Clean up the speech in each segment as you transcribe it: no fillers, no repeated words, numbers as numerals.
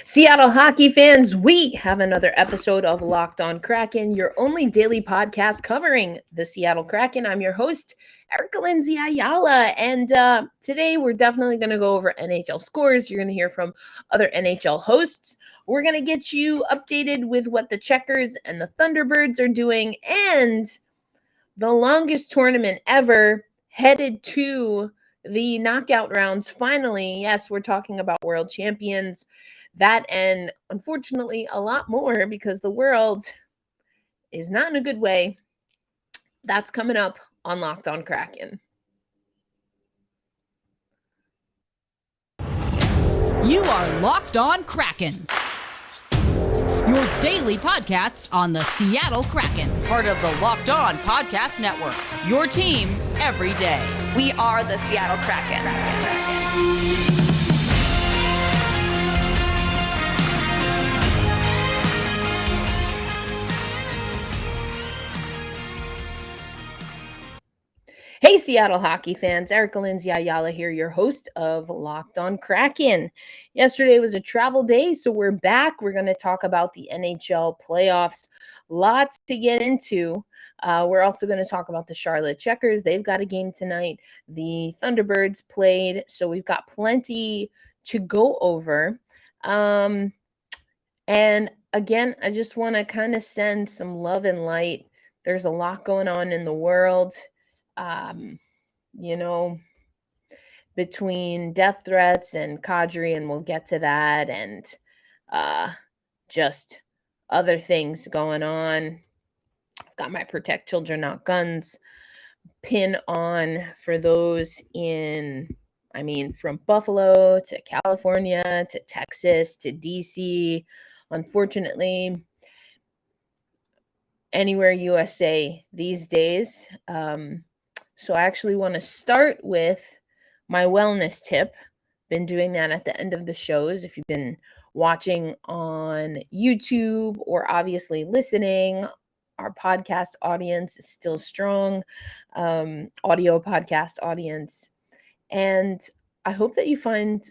Seattle hockey fans, we have another episode of Locked On Kraken, your only daily podcast covering the Seattle Kraken. I'm your host, Erica Lindsay Ayala, and today we're definitely going to go over NHL scores. You're going to hear from other NHL hosts. We're going to get you updated with what the Checkers and the Thunderbirds are doing, and the longest tournament ever headed to the knockout rounds. Finally, yes, we're talking about world champions. That and unfortunately a lot more because the world is not in a good way. That's coming up on Locked On Kraken. You are Locked On Kraken, your daily podcast on the Seattle Kraken, part of the Locked On Podcast Network, your team every day. We are the Seattle Kraken. Hey, Seattle hockey fans, Erica Lindsay Ayala here, your host of Locked On Kraken. Yesterday was a travel day, so we're back. We're going to talk about the NHL playoffs. Lots to get into. We're also going to talk about the Charlotte Checkers. They've got a game tonight. The Thunderbirds played, so we've got plenty to go over. And again, I just want to kind of send some love and light. There's a lot going on in the world. Between death threats and Kadri, and we'll get to that, and just other things going on. I've got my Protect Children Not Guns pin on for those from Buffalo to California to Texas to DC. Unfortunately, anywhere USA these days. So I actually want to start with my wellness tip. Been doing that at the end of the shows. If you've been watching on YouTube or obviously listening, our podcast audience is still strong, audio podcast audience. And I hope that you find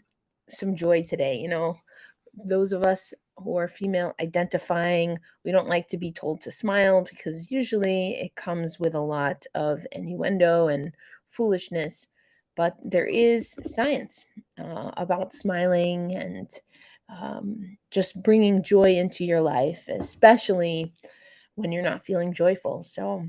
some joy today. Those of us who are female identifying, we don't like to be told to smile because usually it comes with a lot of innuendo and foolishness. But there is science about smiling and just bringing joy into your life, especially when you're not feeling joyful. So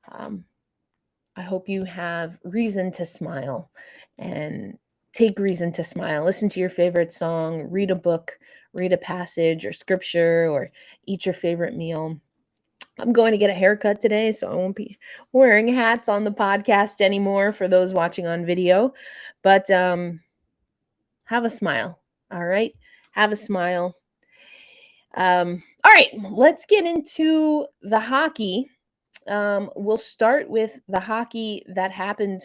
I hope you have reason to smile and take reason to smile. Listen to your favorite song, read a book, read a passage or scripture, or eat your favorite meal. I'm going to get a haircut today, so I won't be wearing hats on the podcast anymore for those watching on video. But have a smile, all right? Have a smile. All right, let's get into the hockey. We'll start with the hockey that happened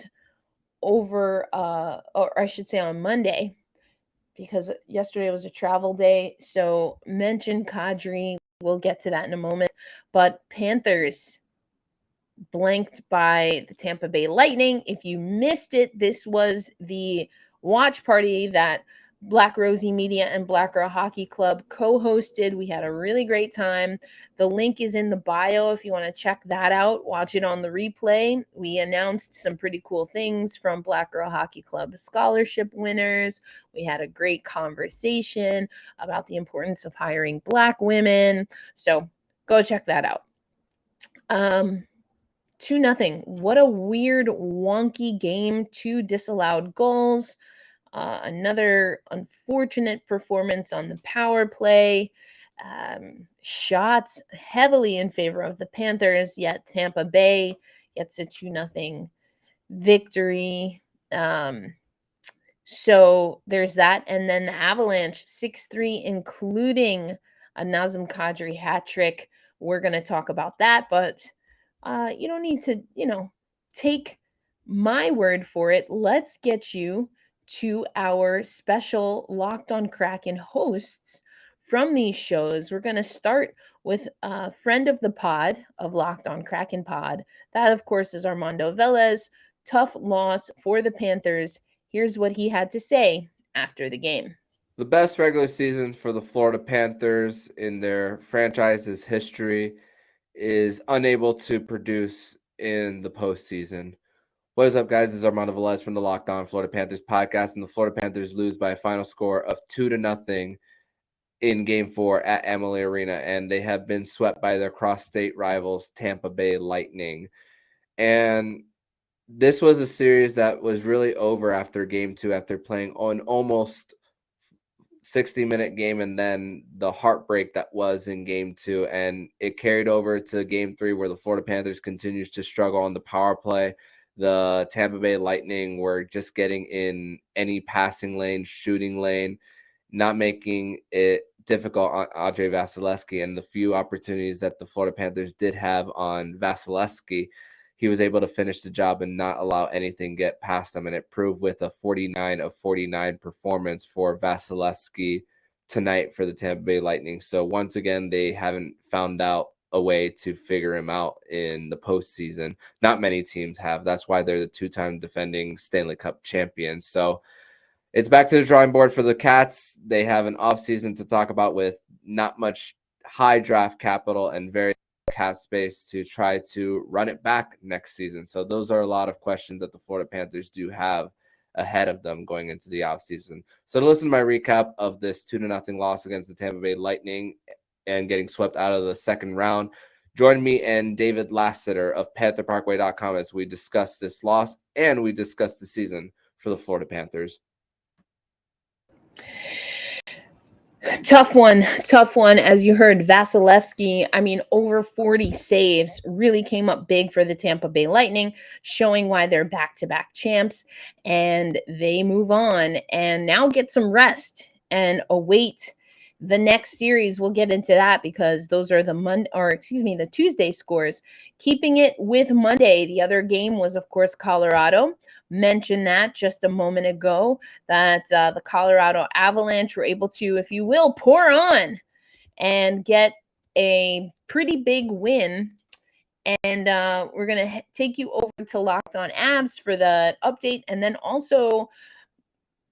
over, or I should say on Monday, because yesterday was a travel day. So mention Kadri. We'll get to that in a moment. But Panthers blanked by the Tampa Bay Lightning. If you missed it, this was the watch party that Black Rosie Media and Black Girl Hockey Club co-hosted. We had a really great time. The link is in the bio if you want to check that out. Watch it on the replay. We announced some pretty cool things from Black Girl Hockey Club scholarship winners. We had a great conversation about the importance of hiring Black women. So go check that out. 2-0. What a weird, wonky game. 2 disallowed goals. Another unfortunate performance on the power play. Shots heavily in favor of the Panthers, yet Tampa Bay gets a 2-0 victory. So there's that. And then the Avalanche 6-3, including a Nazem Kadri hat trick. We're going to talk about that, but you don't need to, take my word for it. Let's get you to our special Locked On Kraken hosts from these shows. We're going to start with a friend of the pod, of Locked On Kraken pod. That, of course, is Armando Velez. Tough loss for the Panthers. Here's what he had to say after the game. The best regular season for the Florida Panthers in their franchise's history is unable to produce in the postseason. What is up, guys? This is Armando Velez from the Locked On Florida Panthers podcast, and the Florida Panthers lose by a final score of 2-0 in Game 4 at Amalie Arena, and they have been swept by their cross-state rivals, Tampa Bay Lightning. And this was a series that was really over after Game 2, after playing an almost 60-minute game, and then the heartbreak that was in Game 2, and it carried over to Game 3, where the Florida Panthers continues to struggle on the power play. The Tampa Bay Lightning were just getting in any passing lane, shooting lane, not making it difficult on Andrei Vasilevskiy. And the few opportunities that the Florida Panthers did have on Vasilevskiy, he was able to finish the job and not allow anything get past him. And it proved with a 49 of 49 performance for Vasilevskiy tonight for the Tampa Bay Lightning. So once again, they haven't found out a way to figure him out in the postseason. Not many teams have. That's why they're the two-time defending Stanley Cup champions. So it's back to the drawing board for the Cats. They have an offseason to talk about with not much high draft capital and very cap space to try to run it back next season. So those are a lot of questions that the Florida Panthers do have ahead of them going into the offseason. So to listen to my recap of this 2-0 loss against the Tampa Bay Lightning and getting swept out of the second round, join me and David Lassiter of PantherParkway.com as we discuss this loss and we discuss the season for the Florida Panthers. Tough one. As you heard, Vasilevskiy, over 40 saves, really came up big for the Tampa Bay Lightning, showing why they're back-to-back champs. And they move on and now get some rest and await the next series. We'll get into that because those are the Tuesday scores. Keeping it with Monday, the other game was, of course, Colorado. Mentioned that just a moment ago, that the Colorado Avalanche were able to, if you will, pour on and get a pretty big win. And we're going to take you over to Locked On Avs for the update. And then also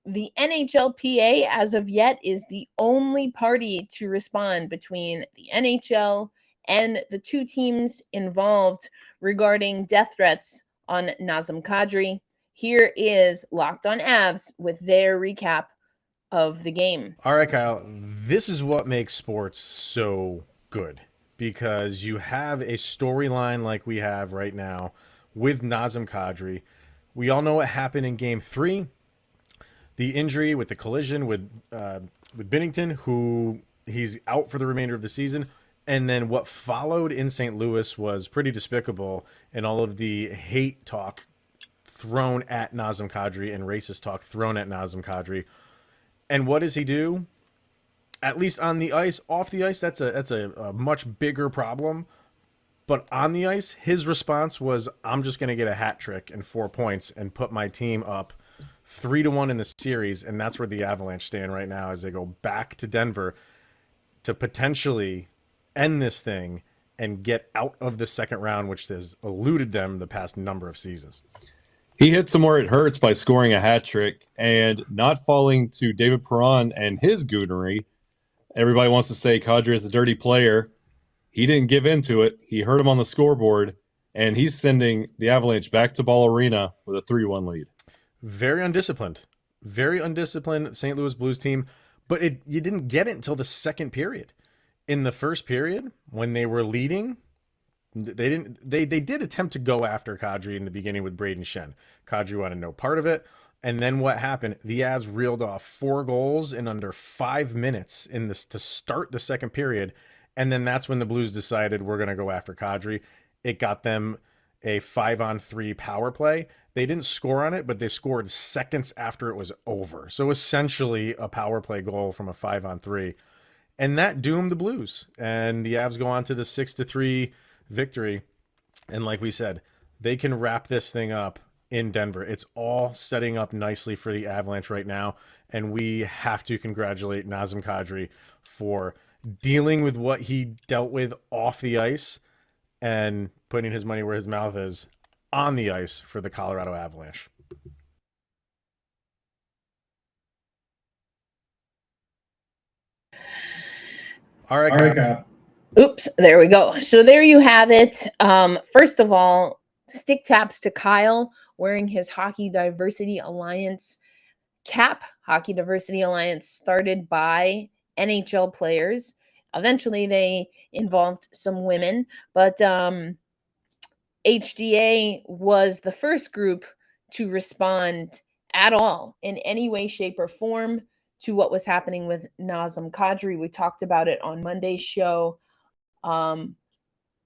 the NHLPA, as of yet, is the only party to respond between the NHL and the two teams involved regarding death threats on Nazem Kadri. Here is Locked On Avs with their recap of the game. All right, Kyle, this is what makes sports so good, because you have a storyline like we have right now with Nazem Kadri. We all know what happened in Game 3, the injury with the collision with Binnington, who he's out for the remainder of the season. And then what followed in St. Louis was pretty despicable, and all of the hate talk thrown at Nazem Kadri and racist talk thrown at Nazem Kadri. And what does he do? At least on the ice. Off the ice, that's a much bigger problem. But on the ice, his response was, I'm just going to get a hat trick and 4 points and put my team up 3-1 in the series. And that's where the Avalanche stand right now, as they go back to Denver to potentially end this thing and get out of the second round, which has eluded them the past number of seasons. He hits them where it hurts by scoring a hat trick and not falling to David Perron and his goonery. Everybody wants to say Kadri is a dirty player. He didn't give into it. He hurt him on the scoreboard, and he's sending the Avalanche back to Ball Arena with a 3-1 lead. Very undisciplined St. Louis Blues team, but you didn't get it until the second period. In the first period, when they were leading, they did attempt to go after Kadri in the beginning with Braden Shen. Kadri wanted no part of it. And then what happened? The Avs reeled off 4 goals in under 5 minutes to start the second period. And then that's when the Blues decided, we're going to go after Kadri. It got them a 5-on-3 power play. They didn't score on it, but they scored seconds after it was over. So essentially a power play goal from a 5-on-3. And that doomed the Blues. And the Avs go on to the 6-3 victory. And like we said, they can wrap this thing up in Denver. It's all setting up nicely for the Avalanche right now. And we have to congratulate Nazem Kadri for dealing with what he dealt with off the ice and putting his money where his mouth is on the ice for the Colorado Avalanche. All right, Kyle. Oops, there we go. So there you have it. First of all, stick taps to Kyle wearing his Hockey Diversity Alliance cap. Hockey Diversity Alliance started by NHL players. Eventually, they involved some women, but HDA was the first group to respond at all in any way, shape, or form to what was happening with Nazem Kadri. We talked about it on Monday's show. Akeem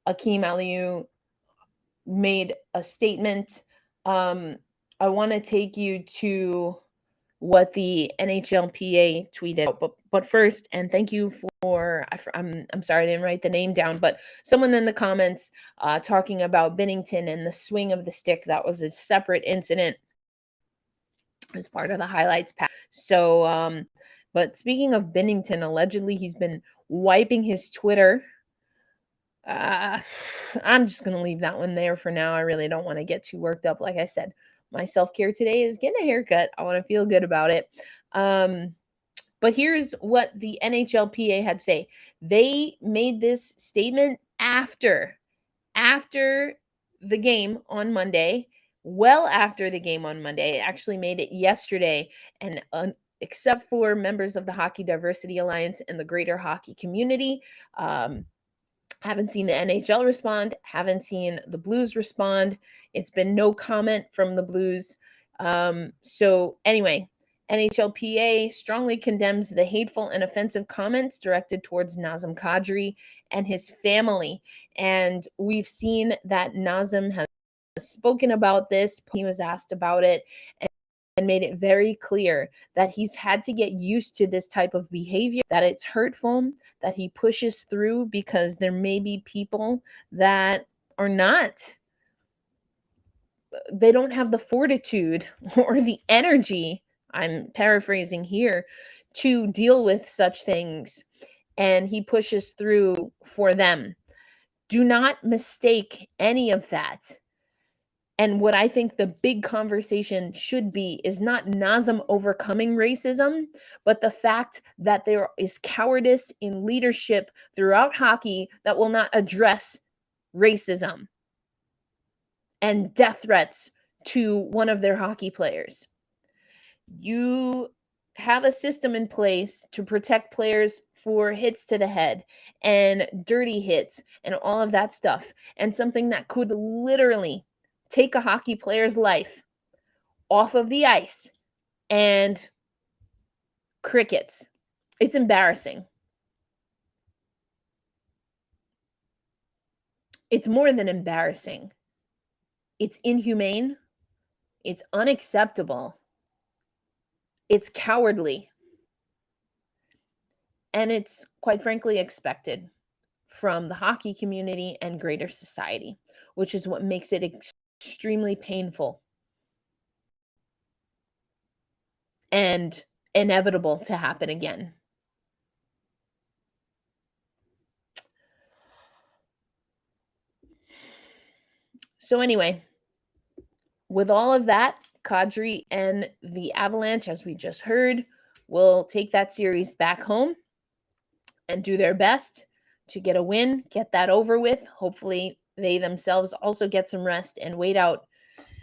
Aliou made a statement. I want to take you to what the NHLPA tweeted out, but first, and thank you for, I'm sorry I didn't write the name down, but someone in the comments talking about Binnington and the swing of the stick. That was a separate incident as part of the highlights pack. So, but speaking of Binnington, allegedly he's been wiping his Twitter. I'm just going to leave that one there for now. I really don't want to get too worked up. Like I said, my self-care today is getting a haircut. I want to feel good about it. But here's what the NHLPA had to say. They made this statement after the game on Monday, well after the game on Monday. It actually made it yesterday. And except for members of the Hockey Diversity Alliance and the greater hockey community, haven't seen the NHL respond, haven't seen the Blues respond. It's been no comment from the Blues. So anyway, NHLPA strongly condemns the hateful and offensive comments directed towards Nazem Kadri and his family. And we've seen that Nazem has spoken about this. He was asked about it and made it very clear that he's had to get used to this type of behavior, that it's hurtful, that he pushes through because there may be people that are not, they don't have the fortitude or the energy, I'm paraphrasing here, to deal with such things. And he pushes through for them. Do not mistake any of that. And what I think the big conversation should be is not Nazem overcoming racism, but the fact that there is cowardice in leadership throughout hockey that will not address racism and death threats to one of their hockey players. You have a system in place to protect players for hits to the head and dirty hits and all of that stuff, and something that could literally take a hockey player's life off of the ice, and crickets. It's embarrassing. It's more than embarrassing. It's inhumane. It's unacceptable. It's cowardly. And it's, quite frankly, expected from the hockey community and greater society, which is what makes it extremely painful and inevitable to happen again. So anyway, with all of that, Kadri and the Avalanche, as we just heard, will take that series back home and do their best to get a win, get that over with. Hopefully they themselves also get some rest and wait out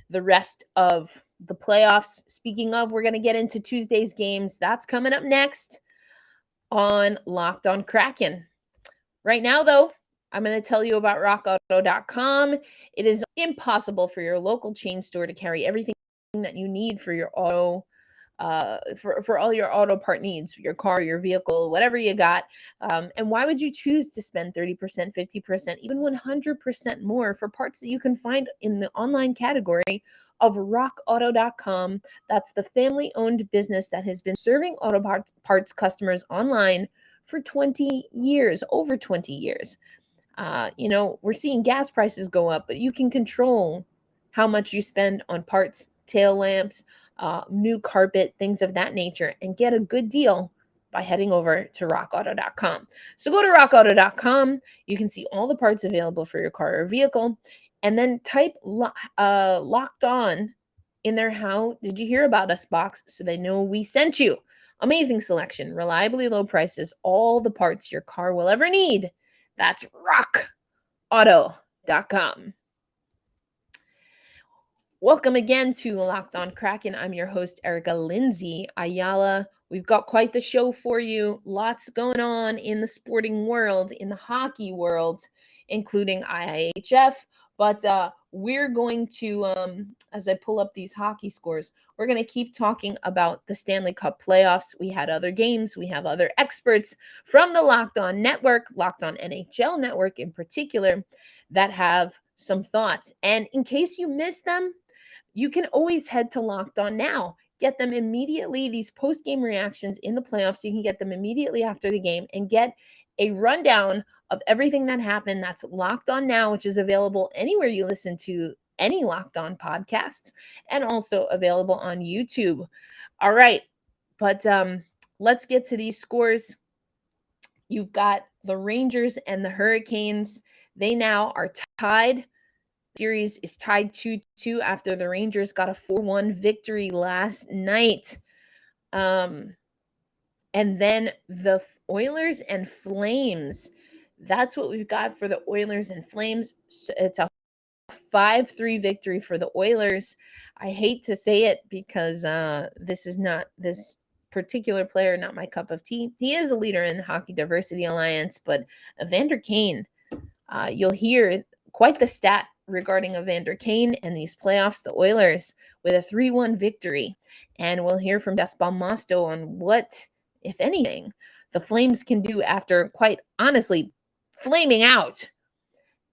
the rest of the playoffs. Speaking of, we're going to get into Tuesday's games. That's coming up next on Locked On Kraken. Right now, though, I'm going to tell you about rockauto.com. It is impossible for your local chain store to carry everything that you need for your auto, for all your auto part needs, your car, your vehicle, whatever you got. And why would you choose to spend 30%, 50%, even 100% more for parts that you can find in the online category of rockauto.com? That's the family-owned business that has been serving auto parts customers online for 20 years, over 20 years. We're seeing gas prices go up, but you can control how much you spend on parts, tail lamps, new carpet, things of that nature, and get a good deal by heading over to rockauto.com. So go to rockauto.com. You can see all the parts available for your car or vehicle, and then type locked on in their "How Did You Hear About Us" box so they know we sent you. Amazing selection, reliably low prices, all the parts your car will ever need. That's rockauto.com. Welcome again to Locked On Kraken. I'm your host, Erica Lindsay Ayala. We've got quite the show for you. Lots going on in the sporting world, in the hockey world, including IIHF. But we're going to, as I pull up these hockey scores, we're going to keep talking about the Stanley Cup Playoffs. We had other games. We have other experts from the Locked On Network, Locked On NHL Network in particular, that have some thoughts. And in case you missed them, you can always head to Locked On Now. Get them immediately, these post-game reactions in the playoffs. You can get them immediately after the game and get a rundown of everything that happened. That's Locked On Now, which is available anywhere you listen to any Locked On podcasts, and also available on YouTube. All right, but let's get to these scores. You've got the Rangers and the Hurricanes. They now are tied. Series is tied 2-2 after the Rangers got a 4-1 victory last night. And then the Oilers and Flames. That's what we've got for the Oilers and Flames. It's a 5-3 victory for the Oilers. I hate to say it because this particular player, not my cup of tea. He is a leader in the Hockey Diversity Alliance, but Evander Kane, you'll hear quite the stat regarding Evander Kane and these playoffs, the Oilers with a 3-1 victory. And we'll hear from Despal Mosto on what, if anything, the Flames can do after, quite honestly, flaming out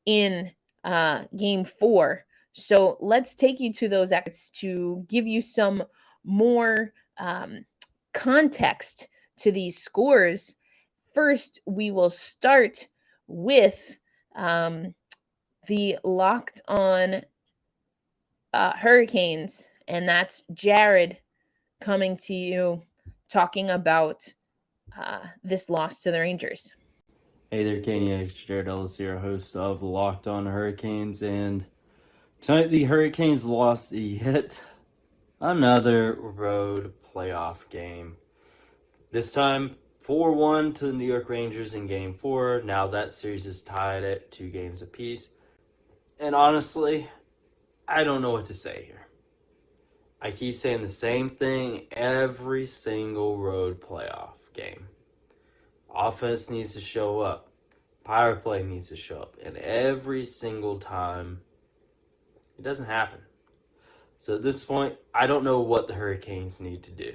in Game 4. So let's take you to those efforts to give you some more context to these scores. First, we will start with the Locked On Hurricanes, and that's Jared coming to you talking about this loss to the Rangers. Hey there, Kenya. It's Jared Ellis here, host of Locked On Hurricanes, and tonight the Hurricanes lost yet another road playoff game. This time 4-1 to the New York Rangers in Game 4. Now that series is tied at 2 games apiece. And honestly, I don't know what to say here. I keep saying the same thing every single road playoff game. Offense needs to show up. Power play needs to show up. And every single time, it doesn't happen. So at this point, I don't know what the Hurricanes need to do.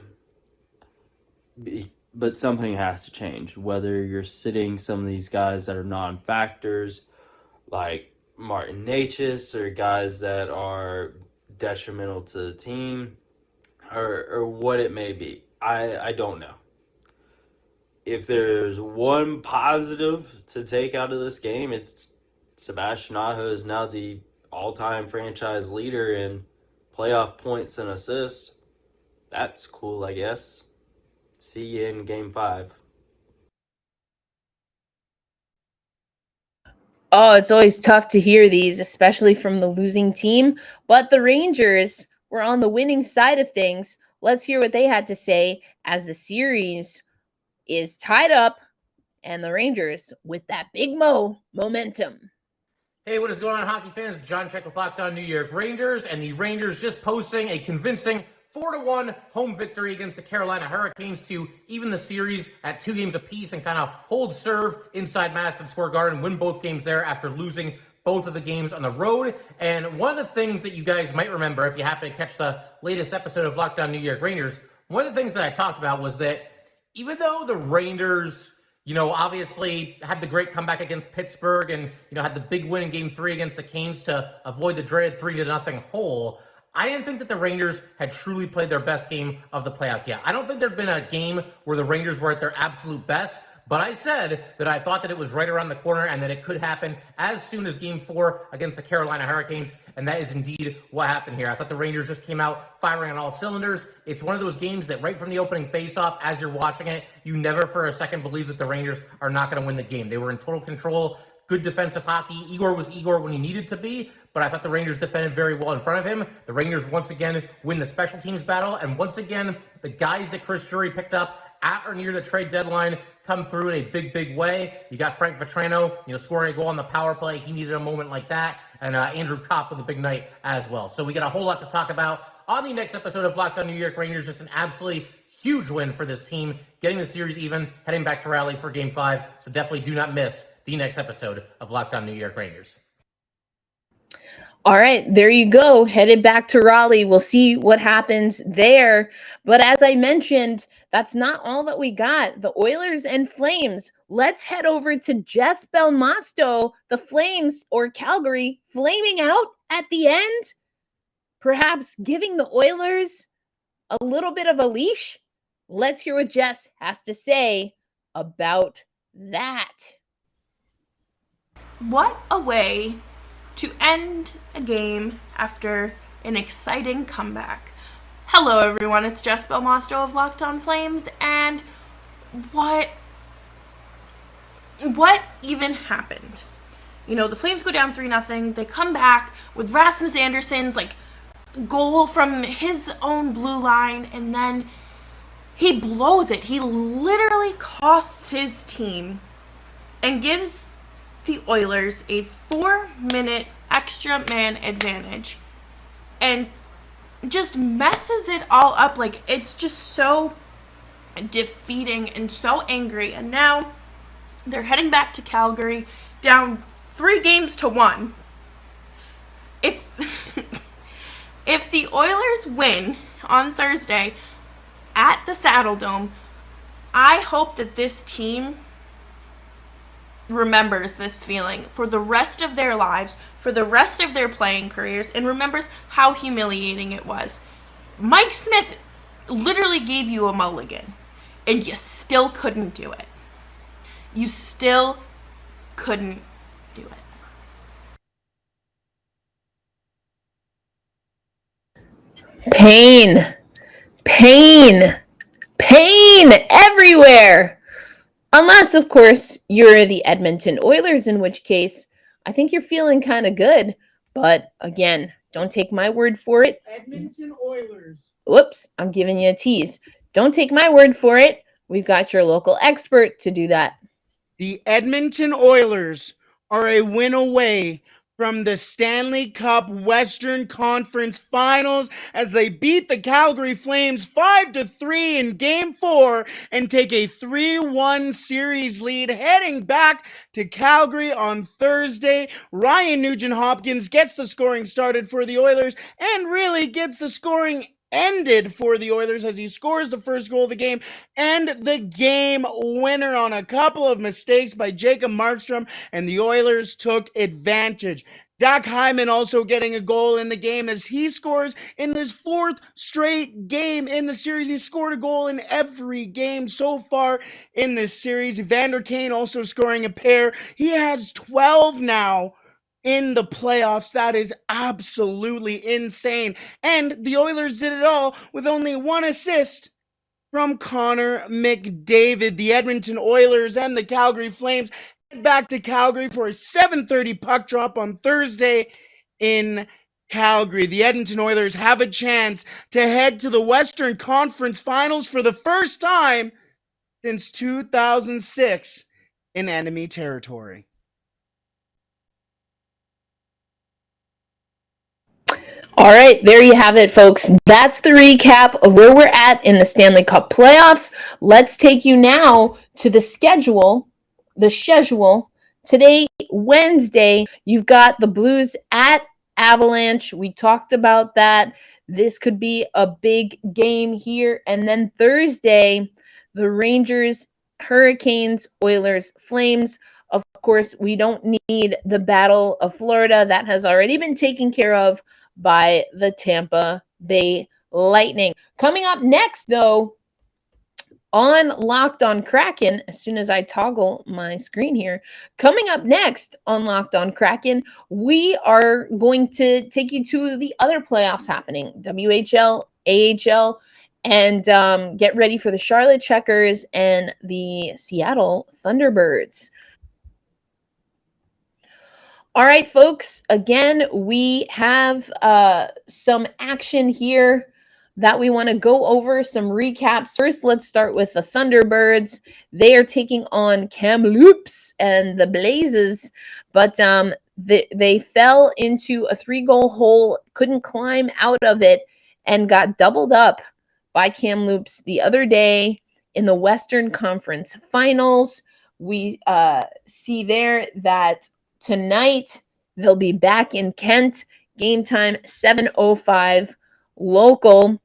But something has to change. Whether you're sitting some of these guys that are non-factors, like Martin Necas, or guys that are detrimental to the team, or what it may be. I don't know. If there's one positive to take out of this game, it's Sebastian Aho is now the all-time franchise leader in playoff points and assists. That's cool, I guess. See you in Game 5. Oh, it's always tough to hear these, especially from the losing team. But the Rangers were on the winning side of things. Let's hear what they had to say as the series is tied up and the Rangers with that big momentum. Hey, what is going on, hockey fans? John Check with Locked On New York Rangers, and the Rangers just posting a convincing 4-1 home victory against the Carolina Hurricanes to even the series at 2 games apiece and kind of hold serve inside Madison Square Garden, win both games there after losing both of the games on the road. And one of the things that you guys might remember, if you happen to catch the latest episode of Locked On New York Rangers, one of the things that I talked about was that even though the Rangers, obviously had the great comeback against Pittsburgh and, had the big win in Game 3 against the Canes to avoid the dreaded 3-0 hole, I didn't think that the Rangers had truly played their best game of the playoffs yet. I don't think there'd been a game where the Rangers were at their absolute best, but I said that I thought that it was right around the corner and that it could happen as soon as Game 4 against the Carolina Hurricanes, and that is indeed what happened here. I thought the Rangers just came out firing on all cylinders. It's one of those games that right from the opening faceoff, as you're watching it, you never for a second believe that the Rangers are not going to win the game. They were in total control good defensive hockey. Igor was Igor when he needed to be, but I thought the Rangers defended very well in front of him. The Rangers once again win the special teams battle, and once again, the guys that Chris Drury picked up at or near the trade deadline come through in a big way. You got Frank Vetrano, scoring a goal on the power play. He needed a moment like that. And Andrew Kopp with a big night as well. So we got a whole lot to talk about on the next episode of Locked On New York Rangers. Just an absolutely huge win for this team, getting the series even, heading back to Raleigh for Game 5. So definitely do not miss the next episode of Locked On New York Rangers. All right, there you go. Headed back to Raleigh. We'll see what happens there. But as I mentioned, that's not all that we got. The Oilers and Flames. Let's head over to Jess Belmosto. The Flames, or Calgary, flaming out at the end. Perhaps giving the Oilers a little bit of a leash. Let's hear what Jess has to say about that. What a way to end a game after an exciting comeback. Hello everyone, it's Jess Belmosto of Locked On Flames, and what even happened? The Flames go down 3-0, they come back with Rasmus Anderson's goal from his own blue line, and then he blows it. He literally costs his team and gives the Oilers a 4-minute extra man advantage and just messes it all up. It's just so defeating and so angry. And now they're heading back to Calgary down 3-1. If if the Oilers win on Thursday at the Saddle Dome, I hope that this team remembers this feeling for the rest of their lives, for the rest of their playing careers, and remembers how humiliating it was. Mike Smith literally gave you a mulligan, and you still couldn't do it. You still couldn't do it. Pain everywhere. Unless, of course, you're the Edmonton Oilers, in which case I think you're feeling kind of good. But again, don't take my word for it. Edmonton Oilers. Whoops, I'm giving you a tease. Don't take my word for it. We've got your local expert to do that. The Edmonton Oilers are a win away from the Stanley Cup Western Conference Finals as they beat the Calgary Flames 5-3 in Game 4 and take a 3-1 series lead heading back to Calgary on Thursday. Ryan Nugent-Hopkins gets the scoring started for the Oilers and really gets the scoring ended for the Oilers as he scores the first goal of the game and the game winner on a couple of mistakes by Jacob Markstrom, and the Oilers took advantage. Zach Hyman also getting a goal in the game as he scores in his 4th straight game in the series. He scored a goal in every game so far in this series. Evander Kane also scoring a pair. He has 12 now in the playoffs. That is absolutely insane. And the Oilers did it all with only 1 assist from Connor McDavid. The Edmonton Oilers and the Calgary Flames head back to Calgary for a 7:30 puck drop on Thursday in Calgary. The Edmonton Oilers have a chance to head to the Western Conference Finals for the first time since 2006 in enemy territory. All right, there you have it, folks. That's the recap of where we're at in the Stanley Cup playoffs. Let's take you now to the schedule. Today, Wednesday, you've got the Blues at Avalanche. We talked about that. This could be a big game here. And then Thursday, the Rangers, Hurricanes, Oilers, Flames. Of course, we don't need the Battle of Florida. That has already been taken care of by the Tampa Bay Lightning. Coming up next, though, on Locked On Kraken, as soon as I toggle my screen here, coming up next on Locked On Kraken, we are going to take you to the other playoffs happening, WHL, AHL, and get ready for the Charlotte Checkers and the Seattle Thunderbirds. All right, folks. Again, we have some action here that we want to go over, some recaps. First, let's start with the Thunderbirds. They are taking on Kamloops and the Blazes, but they fell into a 3-goal hole, couldn't climb out of it, and got doubled up by Kamloops the other day in the Western Conference Finals. We see there that tonight they'll be back in Kent. Game time 7:05 local.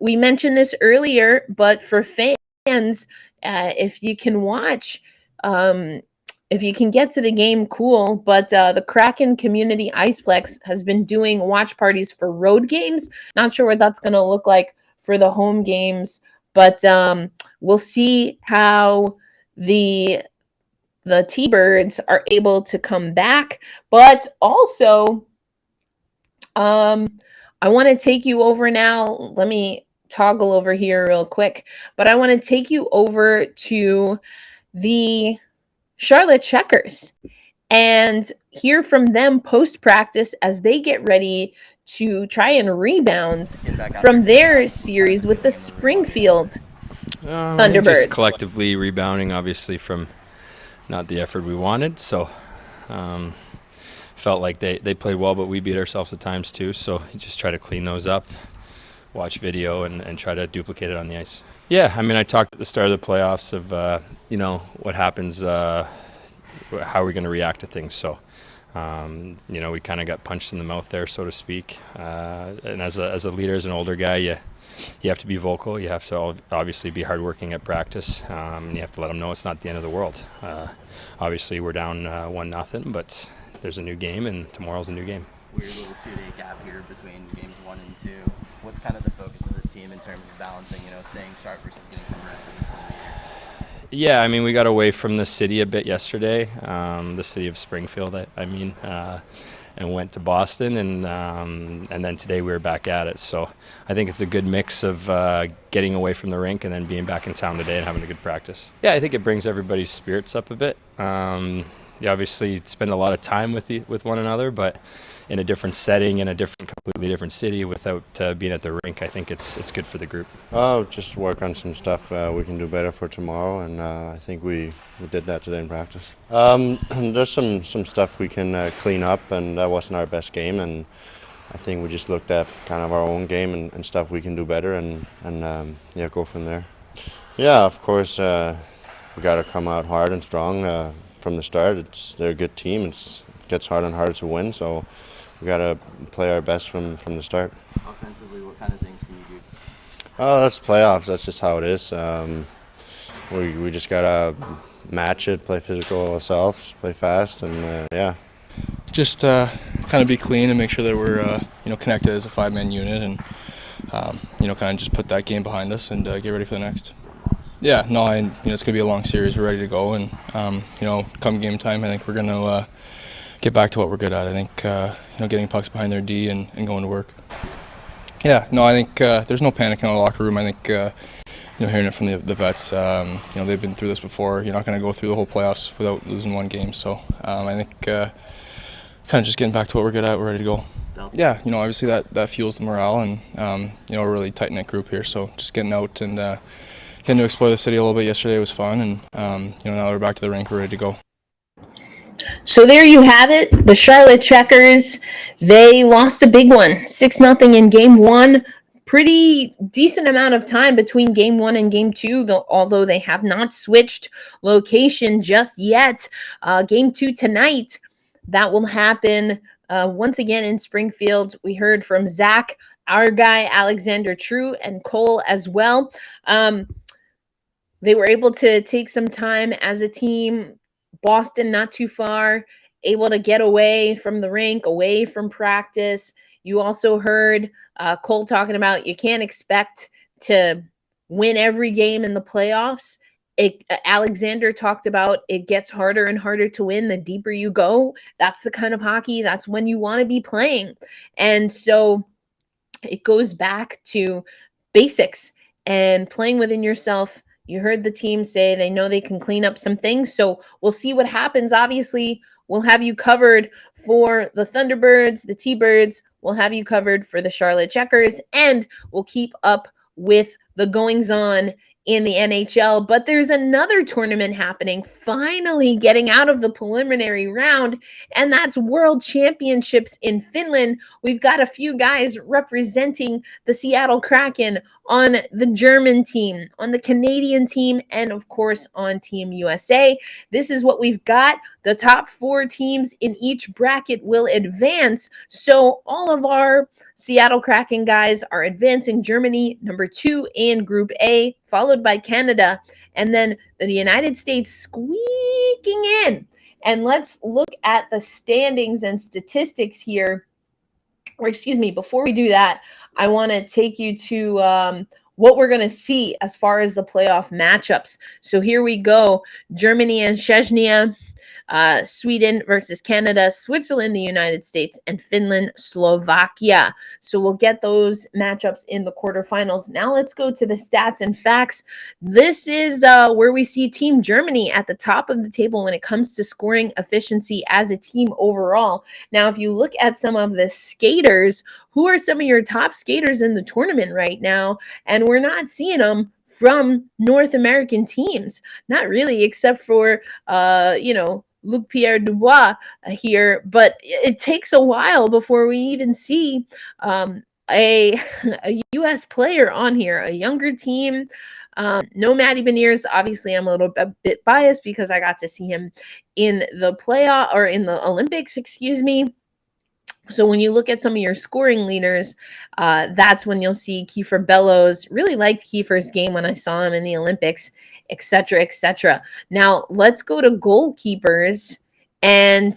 We mentioned this earlier, but for fans, if you can watch, if you can get to the game, cool. But the Kraken Community Iceplex has been doing watch parties for road games. Not sure what that's going to look like for the home games, but we'll see how the T-Birds are able to come back. But also, I want to take you over now. Let me toggle over here real quick. But I want to take you over to the Charlotte Checkers and hear from them post-practice as they get ready to try and rebound from their series with the Springfield Thunderbirds. Just collectively rebounding, obviously, from not the effort we wanted. So felt like they played well, but we beat ourselves at times too. So just try to clean those up, watch video, and try to duplicate it on the ice. Yeah, I mean, I talked at the start of the playoffs of, what happens, how are we going to react to things. So, we kind of got punched in the mouth there, so to speak. And as a leader, as an older guy, you have to be vocal. You have to obviously be hardworking at practice. And you have to let them know it's not the end of the world. Obviously, we're down 1-0, but there's a new game, and tomorrow's a new game. Weird little 2-day gap here between games 1 and 2. What's kind of the focus of this team in terms of balancing, staying sharp versus getting some rest at this point of the year? Yeah, I mean, we got away from the city a bit yesterday, the city of Springfield, and went to Boston, and then today we were back at it. So I think it's a good mix of getting away from the rink and then being back in town today and having a good practice. Yeah, I think it brings everybody's spirits up a bit. You obviously spend a lot of time with one another, but in a different setting, in a completely different city, without being at the rink, I think it's good for the group. Just work on some stuff we can do better for tomorrow, and I think we did that today in practice. There's some stuff we can clean up, and that wasn't our best game, and I think we just looked at kind of our own game and stuff we can do better, and go from there. Yeah, of course, we got to come out hard and strong from the start. They're a good team. It gets harder and harder to win, so we got to play our best from the start. Offensively, what kind of things can you do? That's playoffs. That's just how it is. We just got to match it, play physical ourselves, play fast, and Just kind of be clean and make sure that we're connected as a 5-man unit, and kind of just put that game behind us and get ready for the next. Yeah, no, it's gonna be a long series. We're ready to go, and come game time, I think we're gonna get back to what we're good at. I think getting pucks behind their D and going to work. Yeah, no, I think there's no panic in the locker room. I think hearing it from the vets, they've been through this before. You're not gonna go through the whole playoffs without losing one game. So I think kind of just getting back to what we're good at. We're ready to go. Yeah, obviously that fuels the morale, and a really tight knit group here. So just getting out and getting to explore the city a little bit yesterday was fun, and now we're back to the rink. We're ready to go. So there you have it. The Charlotte Checkers, they lost a big one, 6-0 in game 1. Pretty decent amount of time between game 1 and game 2, although they have not switched location just yet. Game 2 tonight, that will happen once again in Springfield. We heard from Zach, our guy, Alexander True, and Cole as well. They were able to take some time as a team. Boston, not too far, able to get away from the rink, away from practice. You also heard Cole talking about you can't expect to win every game in the playoffs. Alexander talked about it gets harder and harder to win the deeper you go. That's the kind of hockey, that's when you want to be playing. And so it goes back to basics and playing within yourself. You heard the team say they know they can clean up some things. So we'll see what happens. Obviously, we'll have you covered for the Thunderbirds, the T-Birds. We'll have you covered for the Charlotte Checkers, and we'll keep up with the goings-on in the NHL. But there's another tournament happening, finally getting out of the preliminary round, and that's World Championships in Finland. We've got a few guys representing the Seattle Kraken on the German team, on the Canadian team, and of course on Team USA. This is what we've got. The top 4 teams in each bracket will advance. So all of our Seattle Kraken guys are advancing. Germany, number 2 in Group A, followed by Canada, and then the United States squeaking in. And let's look at the standings and statistics here. Or excuse me, before we do that, I want to take you to what we're going to see as far as the playoff matchups. So here we go. Germany and Czechia, Sweden versus Canada, Switzerland, the United States, and Finland, Slovakia. So we'll get those matchups in the quarterfinals. Now let's go to the stats and facts. This is where we see Team Germany at the top of the table when it comes to scoring efficiency as a team overall. Now, if you look at some of the skaters, who are some of your top skaters in the tournament right now? And we're not seeing them from North American teams. Not really, except for, Luc-Pierre Dubois here, but it takes a while before we even see a U.S. player on here, a younger team. No Matty Beniers. Obviously, I'm a bit biased because I got to see him in the playoff or in the Olympics, excuse me. So when you look at some of your scoring leaders, that's when you'll see Kiefer Bellows. Really liked Kiefer's game when I saw him in the Olympics, etc., etc. Now, let's go to goalkeepers, and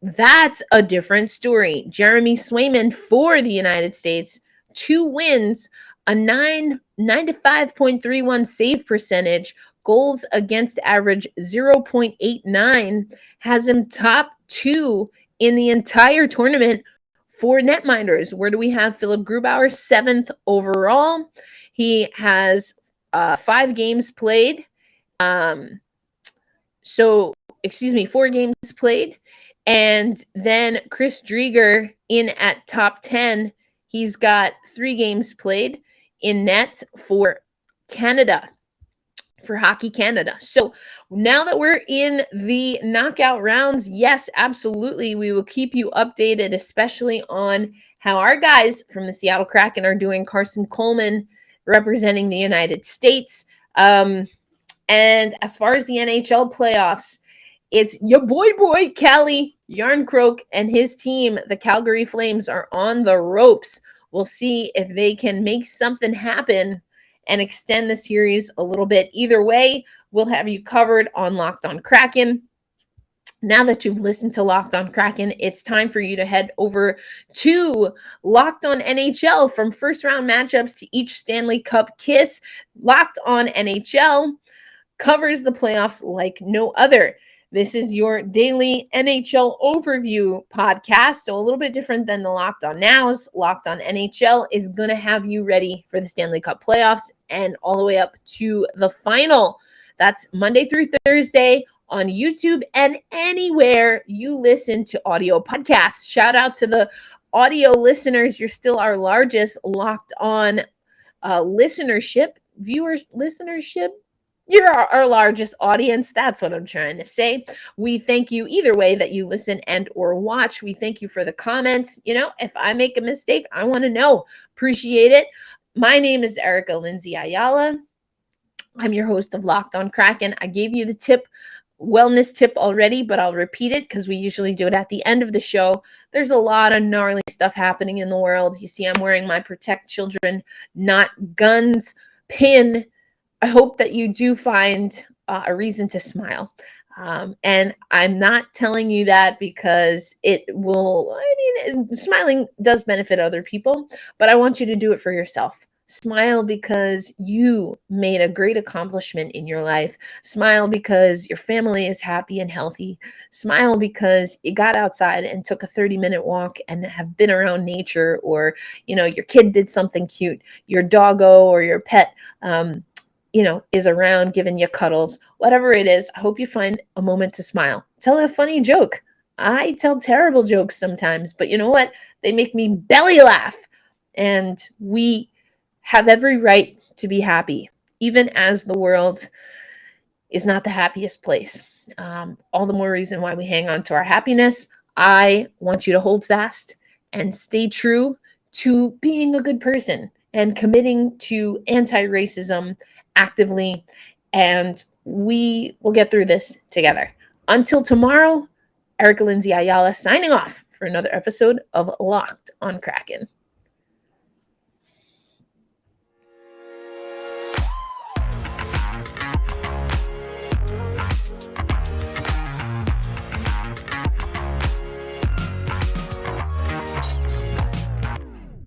that's a different story. Jeremy Swayman for the United States, 2 wins, a 95.31 save percentage, goals against average 0.89, has him top 2 in the entire tournament for netminders. Where do we have Philip Grubauer? 7th overall. He has 5 games played. 4 games played. And then Chris Drieger in at top 10. He's got 3 games played in net for Canada, for Hockey Canada. So now that we're in the knockout rounds, yes, absolutely, we will keep you updated, especially on how our guys from the Seattle Kraken are doing. Carson Coleman representing the United States. And as far as the NHL playoffs, it's your boy, Callie Yarncroke and his team, the Calgary Flames, are on the ropes. We'll see if they can make something happen and extend the series a little bit. Either way, we'll have you covered on Locked On Kraken. Now that you've listened to Locked On Kraken, it's time for you to head over to Locked On NHL. From first round matchups to each Stanley Cup kiss, Locked On NHL covers the playoffs like no other. This is your daily NHL overview podcast, so a little bit different than the Locked On Nows. Locked On NHL is going to have you ready for the Stanley Cup playoffs and all the way up to the final. That's Monday through Thursday on YouTube and anywhere you listen to audio podcasts. Shout out to the audio listeners. You're still our largest Locked On listenership. You're our largest audience. That's what I'm trying to say. We thank you either way that you listen and or watch. We thank you for the comments. If I make a mistake, I want to know. Appreciate it. My name is Erica Lindsay Ayala. I'm your host of Locked On Kraken. I gave you the wellness tip already, but I'll repeat it because we usually do it at the end of the show. There's a lot of gnarly stuff happening in the world. You see, I'm wearing my Protect Children, Not Guns pin. I hope that you do find a reason to smile. And I'm not telling you that because smiling does benefit other people, but I want you to do it for yourself. Smile because you made a great accomplishment in your life. Smile because your family is happy and healthy. Smile because you got outside and took a 30-minute walk and have been around nature, or, your kid did something cute. Your doggo or your pet, is around giving you cuddles. Whatever it is, I hope you find a moment to smile. Tell a funny joke. I tell terrible jokes sometimes, but you know what? They make me belly laugh. And we have every right to be happy, even as the world is not the happiest place. All the more reason why we hang on to our happiness. I want you to hold fast and stay true to being a good person and committing to anti-racism actively. And we will get through this together. Until tomorrow, Erica Lindsay Ayala signing off for another episode of Locked on Kraken.